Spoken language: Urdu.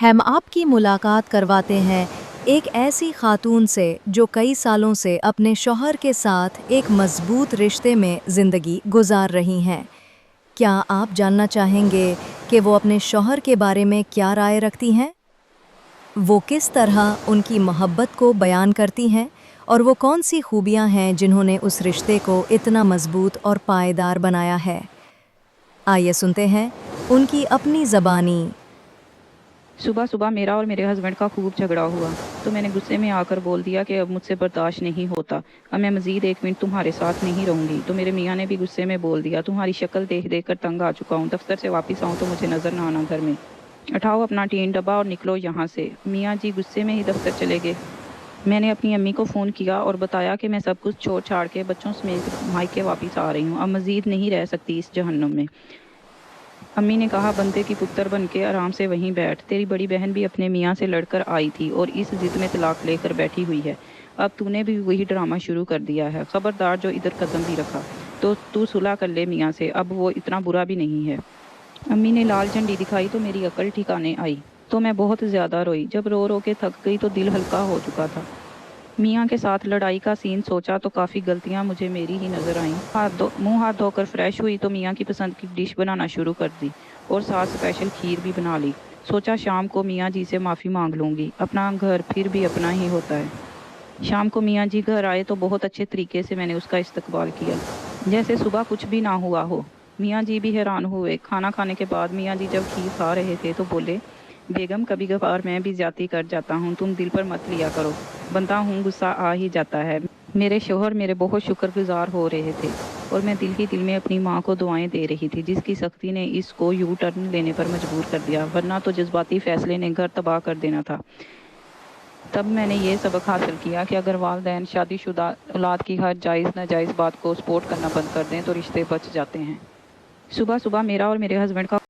ہم آپ کی ملاقات کرواتے ہیں ایک ایسی خاتون سے جو کئی سالوں سے اپنے شوہر کے ساتھ ایک مضبوط رشتے میں زندگی گزار رہی ہیں۔ کیا آپ جاننا چاہیں گے کہ وہ اپنے شوہر کے بارے میں کیا رائے رکھتی ہیں؟ وہ کس طرح ان کی محبت کو بیان کرتی ہیں اور وہ کون سی خوبیاں ہیں جنہوں نے اس رشتے کو اتنا مضبوط اور پائیدار بنایا ہے؟ آئیے سنتے ہیں ان کی اپنی زبانی۔ صبح صبح میرا اور میرے ہسبینڈ کا خوب جھگڑا ہوا تو میں نے غصے میں آ کر بول دیا کہ اب مجھ سے برداشت نہیں ہوتا، اب میں مزید 1 منٹ تمہارے ساتھ نہیں رہوں گی۔ تو میرے میاں نے بھی غصے میں بول دیا، تمہاری شکل دیکھ دیکھ کر تنگ آ چکا ہوں، دفتر سے واپس آؤں تو مجھے نظر نہ آنا گھر میں، اٹھاؤ اپنا ٹین ڈبہ اور نکلو یہاں سے۔ میاں جی غصے میں ہی دفتر چلے گئے۔ میں نے اپنی امی کو فون کیا اور بتایا کہ میں سب کچھ چھوڑ چھاڑ کے بچوں سمیت مائکے واپس آ رہی ہوں، اب مزید نہیں رہ سکتی اس جہنم میں۔ امی نے کہا بندے کی پتر بن کے آرام سے وہیں بیٹھ، تیری بڑی بہن بھی اپنے میاں سے لڑ کر آئی تھی اور اس ضد میں طلاق لے کر بیٹھی ہوئی ہے، اب تو نے بھی وہی ڈرامہ شروع کر دیا ہے، خبردار جو ادھر قدم بھی رکھا تو صلح کر لے میاں سے، اب وہ اتنا برا بھی نہیں ہے۔ امی نے لال جھنڈی دکھائی تو میری عقل ٹھکانے آئی، تو میں بہت زیادہ روئی، جب رو رو کے تھک گئی تو دل ہلکا ہو چکا تھا۔ میاں کے ساتھ لڑائی کا سین سوچا تو کافی غلطیاں مجھے میری ہی نظر آئیں۔ منہ ہاتھ دھو کر فریش ہوئی تو میاں کی پسند کی ڈش بنانا شروع کر دی اور ساتھ اسپیشل کھیر بھی بنا لی۔ سوچا شام کو میاں جی سے معافی مانگ لوں گی، اپنا گھر پھر بھی اپنا ہی ہوتا ہے۔ شام کو میاں جی گھر آئے تو بہت اچھے طریقے سے میں نے اس کا استقبال کیا، جیسے صبح کچھ بھی نہ ہوا ہو۔ میاں جی بھی حیران ہوئے۔ کھانا کھانے کے بعد میاں جی جب کھیر کھا رہے تھے تو بولے، بیگم کبھی کبھار میں بھی زیادتی کر جاتا ہوں، تم دل پر مت لیا کرو، بنتا ہوں غصہ آ ہی جاتا ہے۔ میرے شوہر میرے بہت شکر گزار ہو رہے تھے اور میں دل ہی دل میں اپنی ماں کو دعائیں دے رہی تھی جس کی سختی نے اس کو یو ٹرن لینے پر مجبور کر دیا، ورنہ تو جذباتی فیصلے نے گھر تباہ کر دینا تھا۔ تب میں نے یہ سبق حاصل کیا کہ اگر والدین شادی شدہ اولاد کی ہر جائز ناجائز بات کو سپورٹ کرنا بند کر دیں تو رشتے بچ جاتے ہیں۔ صبح صبح میرا اور میرے ہسبینڈ کا